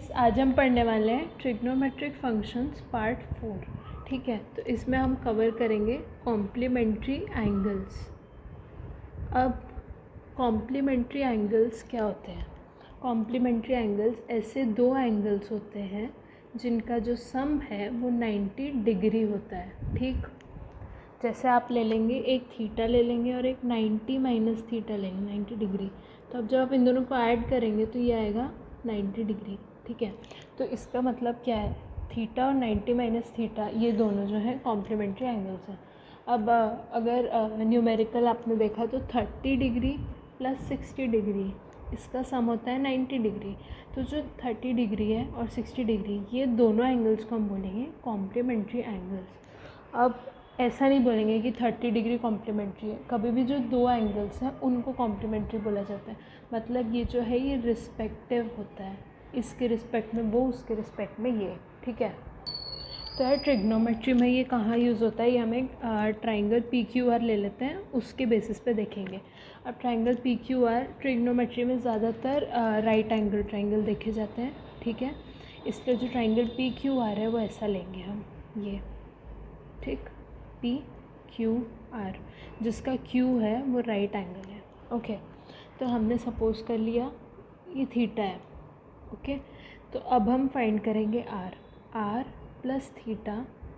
Guys, आज हम पढ़ने वाले हैं ट्रिग्नोमेट्रिक फंक्शंस पार्ट 4। ठीक है, तो इसमें हम कवर करेंगे कॉम्प्लीमेंट्री एंगल्स। अब कॉम्प्लीमेंट्री एंगल्स क्या होते हैं? कॉम्प्लीमेंट्री एंगल्स ऐसे दो एंगल्स होते हैं जिनका जो सम है वो 90 डिग्री होता है। ठीक, जैसे आप ले लेंगे एक थीटा ले लेंगे और एक 90 माइनस थीटा लेंगे 90 डिग्री। तो अब जब आप इन दोनों को ऐड करेंगे तो ये आएगा 90 डिग्री। ठीक है, तो इसका मतलब क्या है? थीटा और 90 माइनस थीटा ये दोनों जो है कॉम्प्लीमेंट्री एंगल्स हैं। अब अगर न्यूमेरिकल आपने देखा तो 30 डिग्री प्लस 60 डिग्री इसका सम होता है 90 डिग्री। तो जो 30 डिग्री है और 60 डिग्री ये दोनों एंगल्स को हम बोलेंगे कॉम्प्लीमेंट्री एंगल्स। अब ऐसा नहीं बोलेंगे कि 30 डिग्री कॉम्प्लीमेंट्री है, कभी भी जो दो एंगल्स हैं उनको कॉम्प्लीमेंट्री बोला जाता है। मतलब ये जो है ये रिस्पेक्टिव होता है, इसके रिस्पेक्ट में वो, उसके रिस्पेक्ट में ये। ठीक है, तो यार ट्रिग्नोमेट्री में ये कहाँ यूज़ होता है, ये हम एक ट्राइंगल पी क्यू आर ले लेते हैं, उसके बेसिस पे देखेंगे। अब triangle P Q R trigonometry में ज़्यादातर राइट एंगल ट्राइंगल देखे जाते हैं। ठीक है, इस पर जो ट्राइंगल पी क्यू आर है वो ऐसा लेंगे हम, ये। ठीक, पी क्यू आर, जिसका क्यू है वो राइट एंगल है। ओके, तो हमने सपोज कर लिया ये थीटा है। ओके, तो अब हम फाइंड करेंगे R plus theta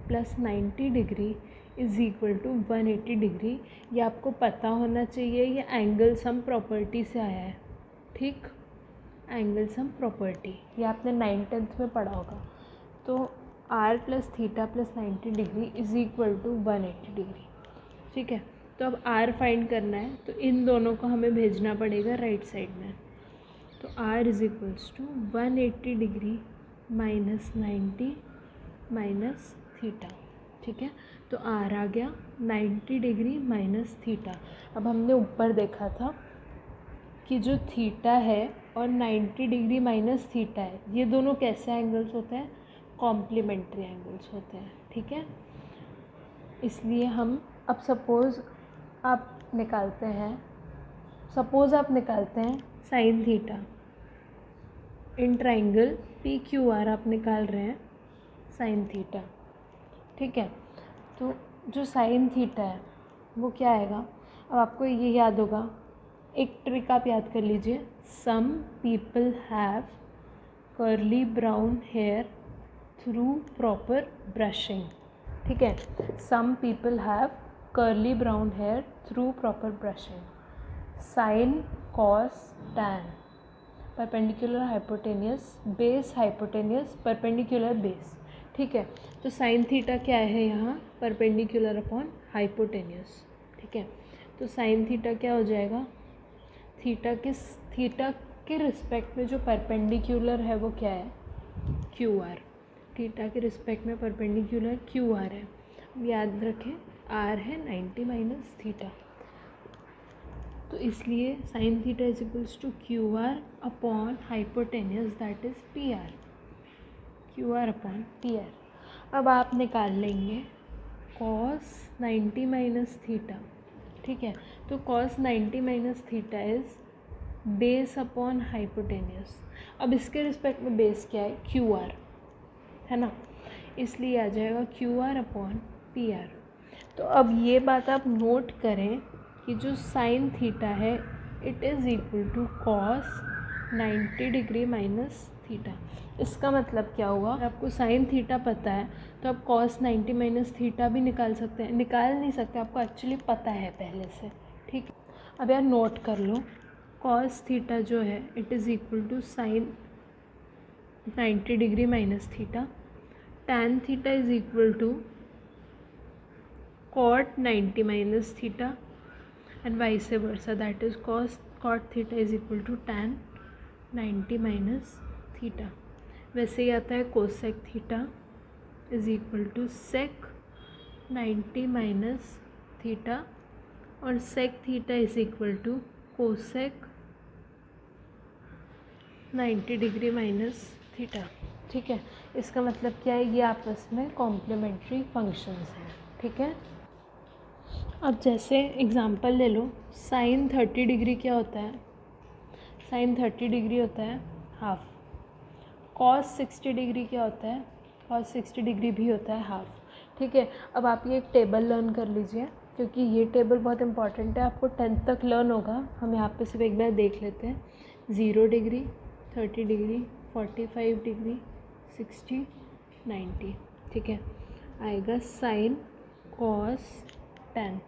plus 90 degree is equal to 180 degree. ये आपको पता होना चाहिए, ये एंगल सम प्रॉपर्टी से आया है। ठीक, एंगल सम प्रॉपर्टी ये आपने 9th में पढ़ा होगा। तो R plus theta plus 90 degree is equal to 180 degree. ठीक है, तो अब आर फाइंड करना है तो इन दोनों को हमें भेजना पड़ेगा राइट साइड में। तो R is equals to 180 degree minus 90 minus theta. ठीक है, तो आर आ गया 90 डिग्री माइनस थीटा। अब हमने ऊपर देखा था कि जो थीटा है और 90 डिग्री माइनस थीटा है ये दोनों कैसे एंगल्स होते हैं? कॉम्प्लीमेंट्री एंगल्स होते हैं। ठीक है, इसलिए हम अब सपोज़ आप निकालते हैं sine theta in triangle P Q R, आप निकाल रहे हैं साइन थीटा। ठीक है, तो जो साइन थीटा है वो क्या आएगा? अब आपको ये याद होगा, एक ट्रिक आप याद कर लीजिए, some people have curly brown hair through proper brushing. ठीक है, some people have curly brown hair through proper brushing. Sine cos tan, perpendicular hypotenuse, base hypotenuse, perpendicular base. ठीक है, तो साइन थीटा क्या है यहाँ? Perpendicular upon hypotenuse. ठीक है, तो साइन थीटा क्या हो जाएगा? थीटा के रिस्पेक्ट में जो परपेंडिकुलर है वो क्या है? Q R. थीटा के रिस्पेक्ट में परपेंडिकुलर क्यू आर है। याद रखें आर है 90 माइनस थीटा, तो इसलिए sine theta is equals to Q R upon hypotenuse that is P R, Q R upon P R. अब आप निकाल लेंगे कॉस 90 माइनस थीटा। ठीक है, तो cos 90 minus theta is base upon hypotenuse. अब इसके रिस्पेक्ट में बेस क्या है? क्यू आर है ना, इसलिए आ जाएगा Q R upon P R. तो अब ये बात आप नोट करें कि जो साइन थीटा है it is equal to cos 90 degree minus theta. इसका मतलब क्या हुआ? अगर आपको साइन थीटा पता है तो आप कॉस 90 माइनस थीटा भी निकाल सकते हैं। निकाल नहीं सकते, आपको एक्चुअली पता है पहले से। ठीक, अब यार नोट कर लो, कॉस थीटा जो है it is equal to sine 90 degree minus theta, tan theta is equal to cot 90 minus theta and vice versa, that is cot theta is equal to tan 90 minus theta. वैसे ही आता है cosec theta is equal to sec 90 minus theta और sec theta is equal to cosec 90 degree minus theta. ठीक है, इसका मतलब क्या है? ये आपस में कॉम्प्लीमेंट्री फंक्शंस हैं। ठीक है, अब जैसे एग्जांपल ले लो, साइन 30 डिग्री क्या होता है? साइन 30 डिग्री होता है हाफ, कॉस 60 डिग्री क्या होता है, कॉस 60 डिग्री भी होता है हाफ, ठीक है। अब आप ये एक टेबल लर्न कर लीजिए, क्योंकि ये टेबल बहुत इंपॉर्टेंट है, आपको 10th तक लर्न होगा। हम यहाँ पे सिर्फ एक बार देख लेते हैं। 0 डिग्री, 30 डिग्री, 45 डिग्री, 60, 90, ठीक है। आएगा साइन, कॉस, tan।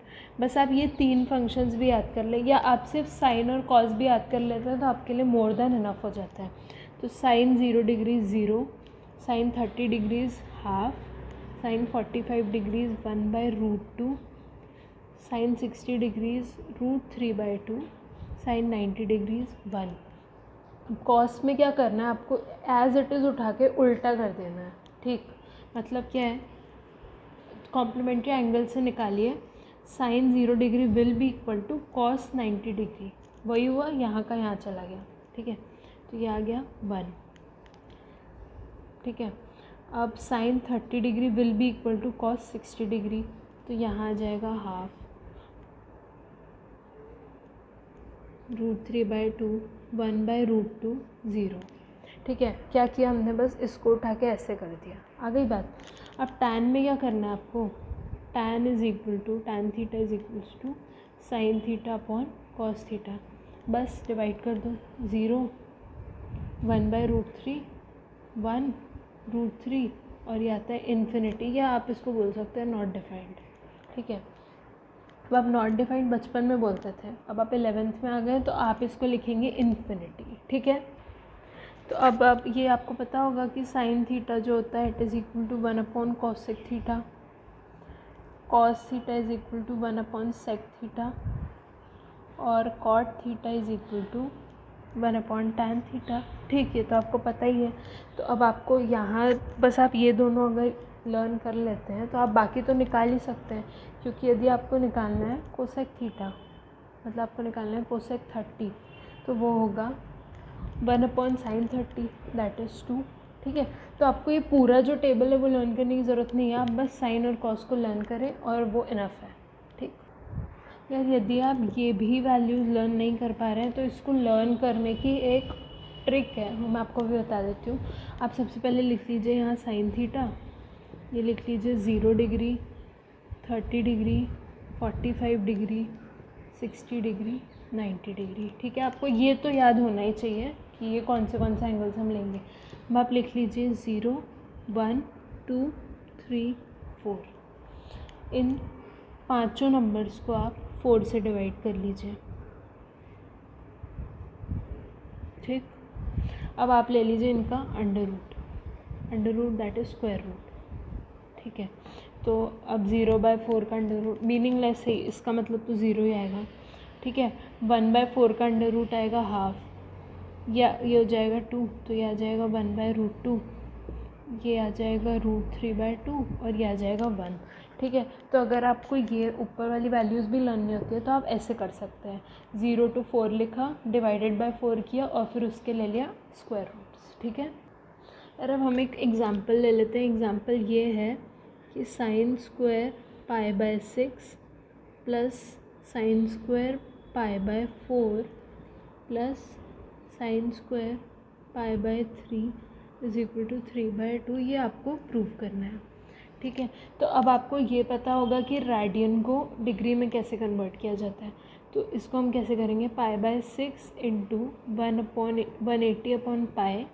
बस आप ये 3 फंक्शंस भी याद कर लें, या आप सिर्फ साइन और कॉस भी याद कर लेते हैं तो आपके लिए मोर देन इनफ हो जाता है। तो sine 0 degree 0, sine 30 degrees half, sine 45 degrees 1/√2, sine 60 degrees √3/2, sine 90 degrees 1। Cos में क्या करना है आपको, एज इट इज़ उठा के उल्टा कर देना है, ठीक। मतलब क्या है, कॉम्प्लीमेंट्री एंगल से निकालिए, sine 0 degree will be equal to cos 90 degree, वही हुआ, यहाँ का यहाँ चला गया, ठीक है। तो ये आ गया 1, ठीक है। अब sine 30 degree will be equal to cos 60 degree, तो यहाँ आ जाएगा हाफ, √3/2, 1/√2, 0, ठीक है। क्या किया हमने, बस इसको उठा के ऐसे कर दिया, आ गई बात। अब tan में क्या करना है आपको, tan is equal to, tan theta is equals to sine theta upon cos theta, बस डिवाइड कर दो। 0, 1/√3, 1√3, और ये आता है इन्फिनिटी, या आप इसको बोल सकते हैं नॉट डिफाइंड, ठीक है। अब आप नॉट डिफाइंड बचपन में बोलते थे, अब आप 11th में आ गए तो आप इसको लिखेंगे इन्फिनिटी, ठीक है। तो अब ये आपको पता होगा कि साइन थीटा जो होता है it is equal to 1 cosec theta, cos theta is equal to 1 sec theta, और cot theta is equal to 1 tan theta, ठीक है। तो आपको पता ही है। तो अब आपको यहाँ बस आप ये दोनों अगर लर्न कर लेते हैं तो आप बाकी तो निकाल ही सकते हैं, क्योंकि यदि आपको निकालना है कोसेक थीटा, मतलब आपको निकालना है कोसेक 30, तो वो होगा 1/sin 30, दैट इज़ 2, ठीक है। तो आपको ये पूरा जो टेबल है वो लर्न करने की ज़रूरत नहीं है, आप बस साइन और कॉस को लर्न करें और वो इनफ है, ठीक। यार यदि आप ये भी वैल्यूज़ लर्न नहीं कर पा रहे हैं तो इसको लर्न करने की एक ट्रिक है, मैं आपको भी बता देती हूँ। आप सबसे पहले लिख लीजिए यहाँ साइन थीटा, ये लिख लीजिए 0 degree, 30 degree, 45 degree, 60 degree, 90 degree, ठीक है। आपको ये तो याद होना ही चाहिए कि ये कौन से एंगल्स हम लेंगे। अब आप लिख लीजिए 0, 1, 2, 3, 4, इन 5 नंबर्स को आप 4 से डिवाइड कर लीजिए, ठीक। अब आप ले लीजिए इनका under root that is square root, ठीक है। तो अब 0/4 का अंडर रूट मीनिंगलेस है, इसका मतलब तो 0 ही आएगा, ठीक है। 1/4 का अंडर रूट आएगा हाफ, या ये हो जाएगा 2, तो ये आ जाएगा 1/√2, ये आ जाएगा √3/2, और ये आ जाएगा 1, ठीक है। तो अगर आपको ये ऊपर वाली वैल्यूज़ भी लर्नी होती है तो आप ऐसे कर सकते हैं, 0 to 4 लिखा, डिवाइडेड बाय 4 किया, और फिर उसके ले लिया स्क्वायर रूट्स, ठीक है। और अब हम एक एग्ज़ाम्पल ले लेते हैं। एग्ज़ाम्पल ये है कि sine square π/6 plus sine square π/4 plus sine square π/3 is equal to 3/2, ये आपको प्रूव करना है, ठीक है। तो अब आपको ये पता होगा कि रेडियन को डिग्री में कैसे कन्वर्ट किया जाता है, तो इसको हम कैसे करेंगे, π/6 into 1/180/π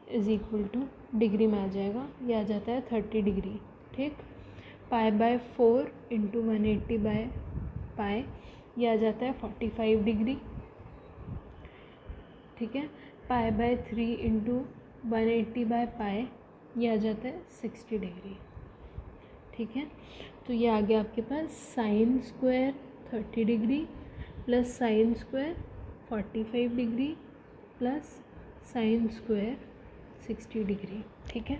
is equal to degree में आ जाएगा, ये आ जाता है 30 डिग्री, ठीक। π/4 इंटू 180/π ये आ जाता है 45 डिग्री, ठीक है। π/3 इंटू 180/π ये आ जाता है 60 डिग्री, ठीक है। तो ये आ गया आपके पास sine square 30 degree plus sine square 45 degree plus sine square 60 degree, ठीक है।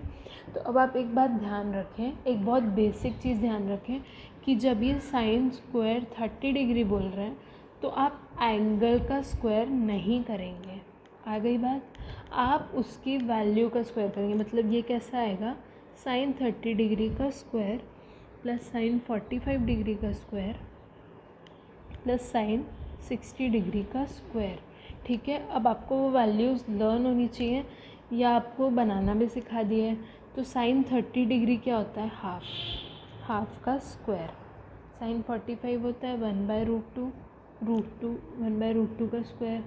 तो अब आप एक बात ध्यान रखें, एक बहुत बेसिक चीज़ ध्यान रखें कि जब ये साइन स्क्वायर 30 डिग्री बोल रहे हैं तो आप एंगल का स्क्वायर नहीं करेंगे, आ गई बात। आप उसकी वैल्यू का स्क्वायर करेंगे, मतलब ये कैसा आएगा, साइन 30 डिग्री का स्क्वायर प्लस साइन 45 डिग्री का स्क्वायर प्लस साइन 60 डिग्री का स्क्वायर, ठीक है। अब आपको वो वैल्यूज़ लर्न होनी चाहिए, या आपको बनाना भी सिखा दिया है। तो साइन 30 डिग्री क्या होता है, हाफ का स्क्वायर। साइन 45 होता है 1/√2, √2 1/√2 का स्क्वायर।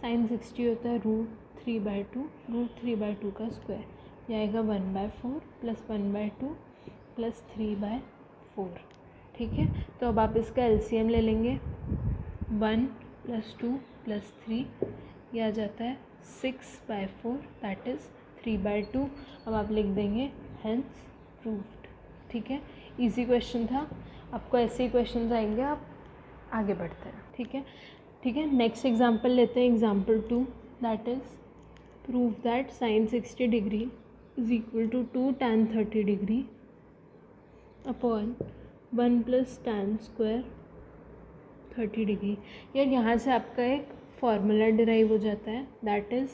साइन 60 होता है √3/2, √3/2 का स्क्वायर। यह आएगा 1/4 + 1/2 + 3/4। ठीक है, तो अब आप इसका एलसीएम ले लेंगे। 1 + 2 + 3, यह आ जाता है 6/4, दैट इज़ 3/2। अब आप लिख देंगे हेंस प्रूव्ड। ठीक है, इजी क्वेश्चन था। आपको ऐसे ही क्वेश्चन आएंगे, आप आगे बढ़ते हैं। ठीक है, नेक्स्ट एग्जाम्पल लेते हैं, example 2, that is prove that sine 60 degree is equal to 2 tan 30 degree upon 1 + tan square 30 degree. यार यहाँ से आपका एक फॉर्मूला डिराइव हो जाता है, that is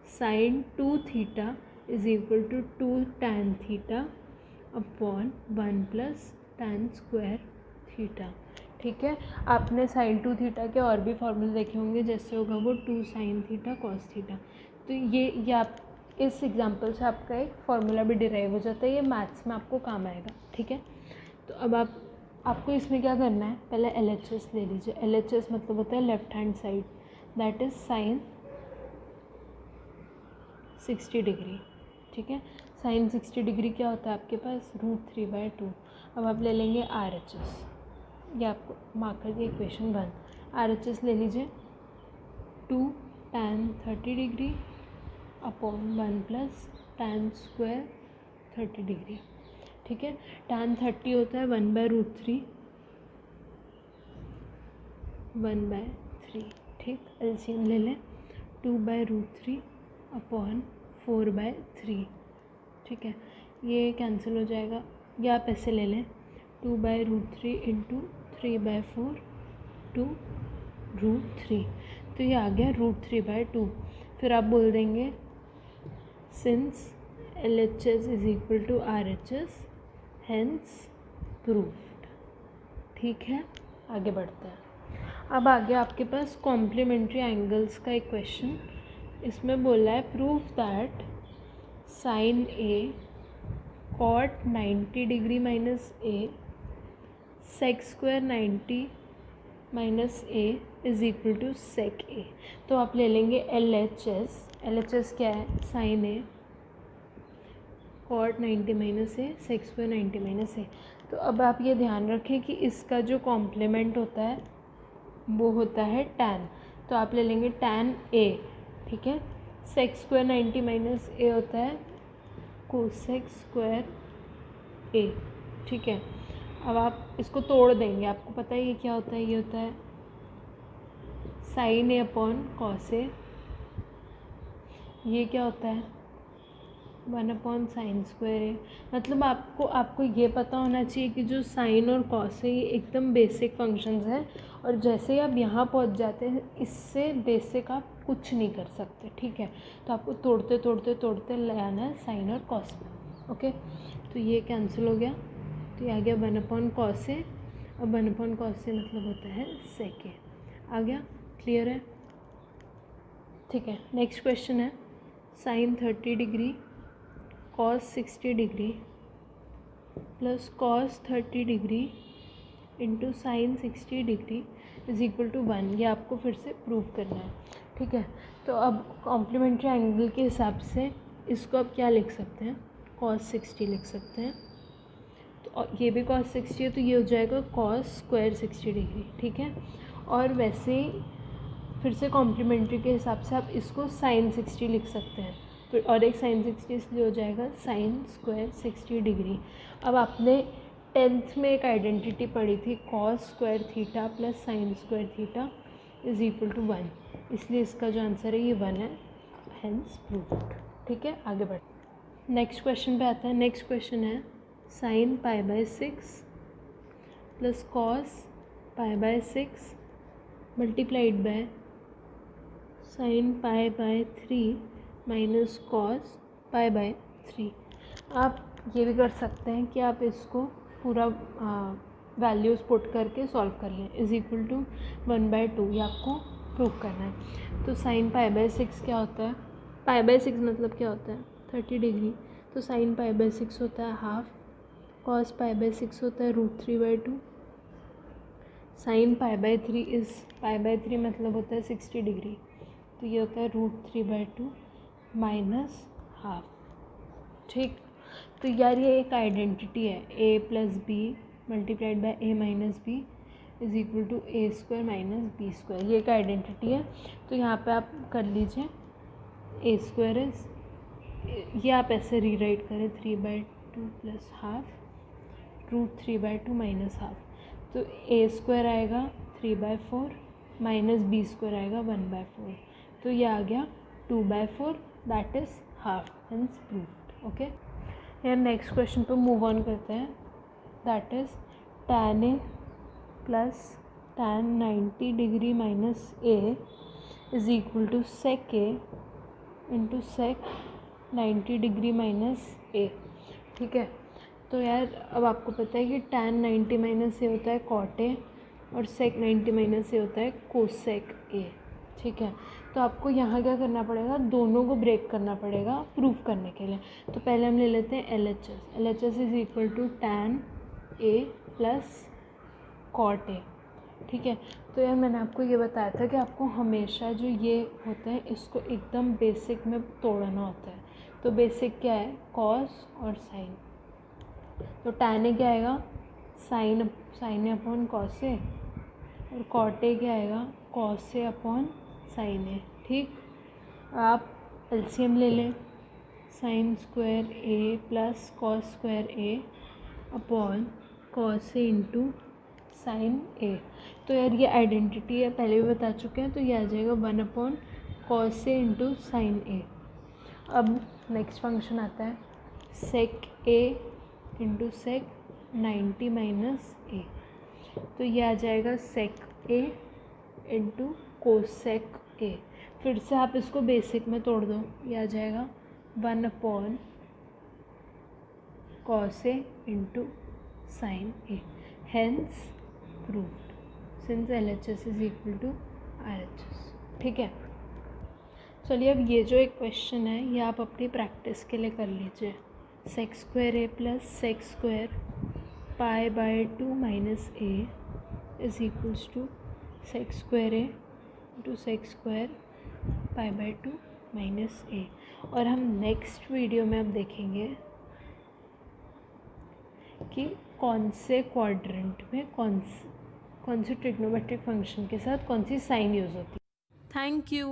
sine 2 theta is equal to 2 tan theta upon 1 + tan square theta. ठीक है, आपने साइन 2 थीटा के और भी फॉर्मूले देखे होंगे, जैसे होगा वो 2 sin थीटा cos थीटा। तो ये आप इस एग्जांपल से आपका एक फॉर्मूला भी डिराइव हो जाता है, ये मैथ्स में आपको काम आएगा। ठीक है, तो अब आपको इसमें क्या करना है, पहले LHS ले लीजिए। LHS मतलब होता है left hand side, that is sign 60 degree. ठीक है, साइन 60 डिग्री क्या होता है आपके पास, √3/2। अब आप ले लेंगे RHS, ये आपको मार्कर की इक्वेशन 1। RHS ले लीजिए, 2 tan 30 degree upon 1 + tan square 30 degree. ठीक है, tan 30 होता है 1/√3, 1/3। ठीक, एलसीएम ले लें, 2/√3 अपॉन 4/3। ठीक है, ये कैंसिल हो जाएगा, या आप ऐसे ले लें, 2/√3 × 3/4 टू √3, तो ये आ गया √3/2। फिर आप बोल देंगे since LHS is equal to RHS hence proved. ठीक है, आगे बढ़ते हैं। अब आगे आपके पास कॉम्प्लीमेंट्री एंगल्स का एक क्वेश्चन, इसमें बोला है prove that sine A cot 90 degree - A sec square 90 - A is equal to sec A। तो आप ले लेंगे LHS क्या है, sine A cot 90 - A sec square 90 - A। तो अब आप ये ध्यान रखें कि इसका जो कॉम्प्लीमेंट होता है वो होता है tan, तो आप ले लेंगे tan A। ठीक है, sec स्क्वायर 90 - A होता है cosec स्क्वायर A। ठीक है, अब आप इसको तोड़ देंगे, आपको पता है ये क्या होता है, ये होता है sine A upon cos A। ये क्या होता है 1 / sin स्क्वायर A। मतलब आपको ये पता होना चाहिए कि जो साइन और कॉस है ये एकदम बेसिक फंक्शंस हैं, और जैसे ही आप यहाँ पहुँच जाते हैं इससे बेसिक आप कुछ नहीं कर सकते। ठीक है, तो आपको तोड़ते तोड़ते तोड़ते ले आना है साइन और कॉस में। ओके, तो ये कैंसिल हो गया, तो ये आ गया 1 / cos A। अब 1 / cos A मतलब होता है sec A। आ गया, क्लियर है। ठीक है, नेक्स्ट क्वेश्चन है sine 30 degree cos 60 degree plus cos 30 degree into sine 60 degree is equal to 1। ये आपको फिर से प्रूव करना है। ठीक है, तो अब कॉम्प्लीमेंट्री एंगल के हिसाब से इसको आप क्या लिख सकते हैं, cos 60 लिख सकते हैं। तो ये भी cos 60 है, तो ये हो जाएगा cos स्क्वायर 60 डिग्री। ठीक है, और वैसे ही फिर से कॉम्प्लीमेंट्री के हिसाब से आप इसको साइन 60 लिख सकते हैं, फिर और एक साइन 60 इसलिए हो जाएगा साइन स्क्वायर 60 डिग्री। अब आपने 10th में एक आइडेंटिटी पढ़ी थी, cos square theta plus sine square theta is equal to 1, इसलिए इसका जो आंसर है ये 1 है, हेंस प्रूव्ड। ठीक है, आगे बढ़ नेक्स्ट क्वेश्चन पे आता है। नेक्स्ट क्वेश्चन है sine π/6 plus cos π/6 multiplied by sine π/3 minus cos π/3। आप ये भी कर सकते हैं कि आप इसको पूरा वैल्यूज़ पुट करके सॉल्व कर लें, इज इक्वल टू 1/2। ये आपको प्रूव करना है। तो साइन π/6 क्या होता है, पाई बाय 6 मतलब क्या होता है 30 डिग्री, तो साइन पाई बाय 6 होता है हाफ, कॉस पाई बाय 6 होता है √3/2, sine pi by 3 is pi by 3 मतलब होता है 60 डिग्री, तो ये होता है √3/2 माइनस हाफ। ठीक, तो यार ये एक आइडेंटिटी है, a plus B multiplied by a minus B is equal to a² minus b², ये एक आइडेंटिटी है। तो यहाँ पे आप कर लीजिए a² इज, ये आप ऐसे रीराइट करें 3/2 प्लस हाफ √3/2 माइनस हाफ, तो a² आएगा 3/4 माइनस b² आएगा 1/4, तो ये आ गया 2/4 that is half, hence proved. Okay, यार नेक्स्ट क्वेश्चन पे मूव ऑन करते हैं, that is tan a plus tan 90 degree minus a is equal to sec a into sec 90 degree minus a। ठीक है, तो यार अब आपको पता है कि tan 90 माइनस a होता है cot a और sec 90 माइनस a होता है cosec a। ठीक है, तो आपको यहाँ क्या करना पड़ेगा, दोनों को ब्रेक करना पड़ेगा प्रूफ करने के लिए। तो पहले हम ले लेते हैं LHS is equal to tan a plus cot a। ठीक है, तो यार मैंने आपको ये बताया था कि आपको हमेशा जो ये होता है इसको एकदम बेसिक में तोड़ना होता है। तो बेसिक क्या है, कॉस और साइन, तो tan a क्या आएगा, sine A upon cos A, और कॉट ए क्या आएगा, cos A upon sine A. ठीक, आप एलसीएम ले लें, sin² a plus cos² a upon cos A into sine A. तो यार ये आइडेंटिटी है, पहले भी बता चुके हैं, तो ये आ जाएगा 1 cos A into sine A. अब नेक्स्ट फंक्शन आता है sec a into sec 90 minus A, तो ये आ जाएगा sec a into cosec a। फिर से आप इसको बेसिक में तोड़ दो, ये आ जाएगा 1 cos a into sine A, hence proved since LHS is equal to RHS। ठीक है, चलिए अब ये जो एक क्वेश्चन है ये आप अपनी प्रैक्टिस के लिए कर लीजिए। sec² a plus sec² π/2 minus a is equals to sec² a into sec² π/2 minus a। और हम नेक्स्ट वीडियो में अब देखेंगे कि कौन से क्वाड्रेंट में कौन सी ट्रिग्नोमेट्रिक फंक्शन के साथ कौन सी साइन यूज़ होती है। Thank you.